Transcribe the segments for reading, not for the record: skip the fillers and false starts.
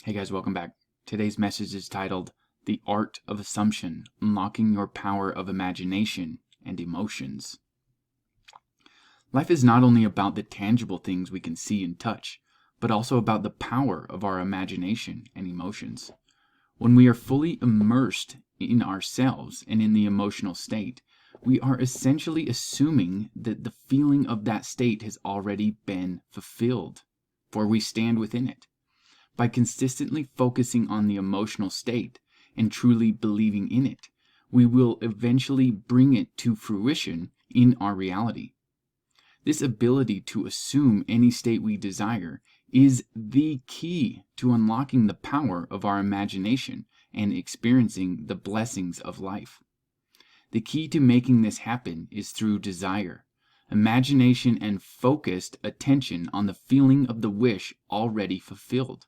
Hey guys, welcome back. Today's message is titled, The Art of Assumption, Unlocking Your Power of Imagination and Emotions. Life is not only about the tangible things we can see and touch, but also about the power of our imagination and emotions. When we are fully immersed in ourselves and in the emotional state, we are essentially assuming that the feeling of that state has already been fulfilled, for we stand within it. By consistently focusing on the emotional state and truly believing in it, we will eventually bring it to fruition in our reality. This ability to assume any state we desire is the key to unlocking the power of our imagination and experiencing the blessings of life. The key to making this happen is through desire, imagination, and focused attention on the feeling of the wish already fulfilled.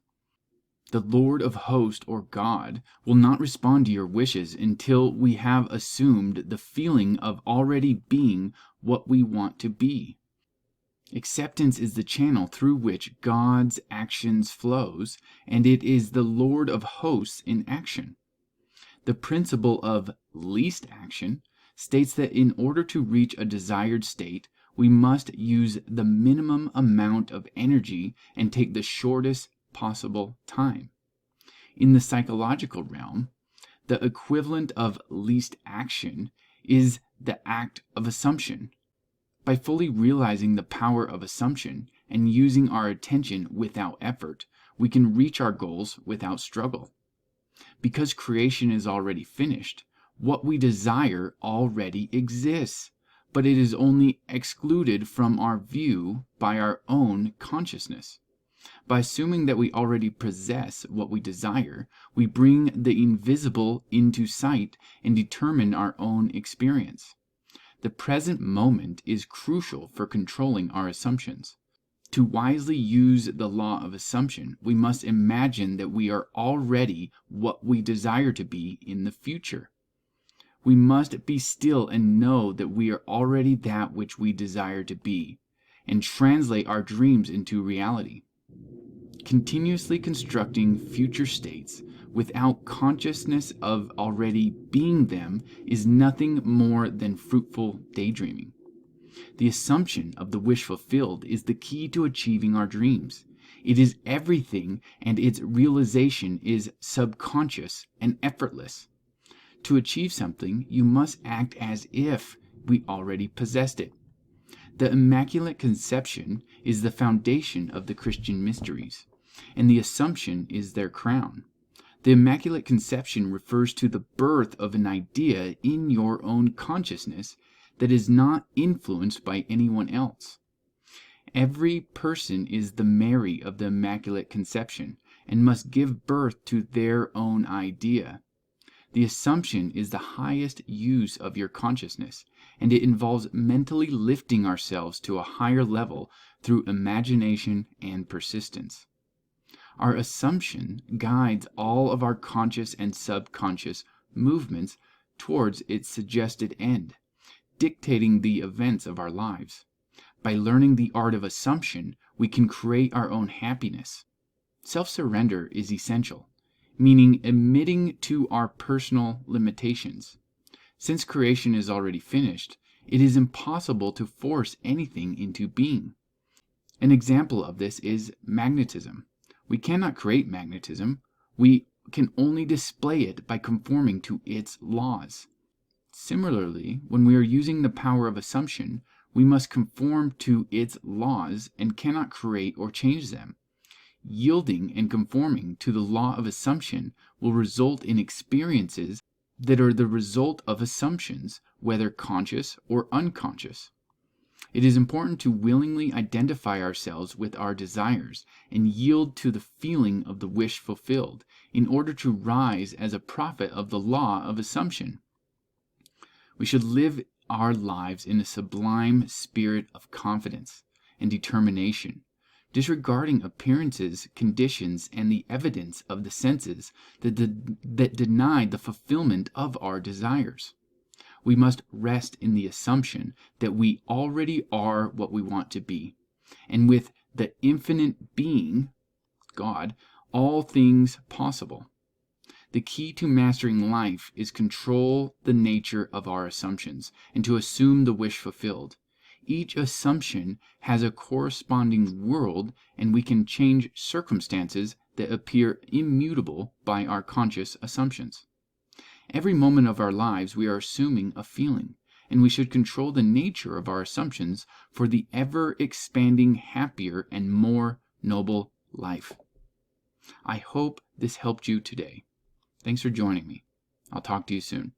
The Lord of Hosts, or God, will not respond to your wishes until we have assumed the feeling of already being what we want to be. Acceptance is the channel through which God's actions flows, and it is the Lord of Hosts in action. The principle of least action states that in order to reach a desired state, we must use the minimum amount of energy and take the shortest possible time. In the psychological realm, the equivalent of least action is the act of assumption. By fully realizing the power of assumption and using our attention without effort, we can reach our goals without struggle. Because creation is already finished, what we desire already exists, but it is only excluded from our view by our own consciousness. By assuming that we already possess what we desire, we bring the invisible into sight and determine our own experience. The present moment is crucial for controlling our assumptions. To wisely use the law of assumption, we must imagine that we are already what we desire to be in the future. We must be still and know that we are already that which we desire to be, and translate our dreams into reality. Continuously constructing future states without consciousness of already being them is nothing more than fruitful daydreaming. The assumption of the wish fulfilled is the key to achieving our dreams. It is everything, and its realization is subconscious and effortless. To achieve something, you must act as if we already possessed it. The Immaculate Conception is the foundation of the Christian mysteries, and the Assumption is their crown. The Immaculate Conception refers to the birth of an idea in your own consciousness that is not influenced by anyone else. Every person is the Mary of the Immaculate Conception and must give birth to their own idea. The Assumption is the highest use of your consciousness, and it involves mentally lifting ourselves to a higher level through imagination and persistence. Our assumption guides all of our conscious and subconscious movements towards its suggested end, dictating the events of our lives. By learning the art of assumption, we can create our own happiness. Self-surrender is essential, meaning admitting to our personal limitations. Since creation is already finished, it is impossible to force anything into being. An example of this is magnetism. We cannot create magnetism. We can only display it by conforming to its laws. Similarly, when we are using the power of assumption, we must conform to its laws and cannot create or change them. Yielding and conforming to the law of assumption will result in experiences that are the result of assumptions, whether conscious or unconscious. It is important to willingly identify ourselves with our desires and yield to the feeling of the wish fulfilled in order to rise as a prophet of the law of assumption. We should live our lives in a sublime spirit of confidence and determination, disregarding appearances, conditions, and the evidence of the senses that deny the fulfillment of our desires. We must rest in the assumption that we already are what we want to be, and with the infinite being, God, all things possible. The key to mastering life is control the nature of our assumptions and to assume the wish fulfilled. Each assumption has a corresponding world, and we can change circumstances that appear immutable by our conscious assumptions. Every moment of our lives we are assuming a feeling, and we should control the nature of our assumptions for the ever-expanding, happier, and more noble life. I hope this helped you today. Thanks for joining me. I'll talk to you soon.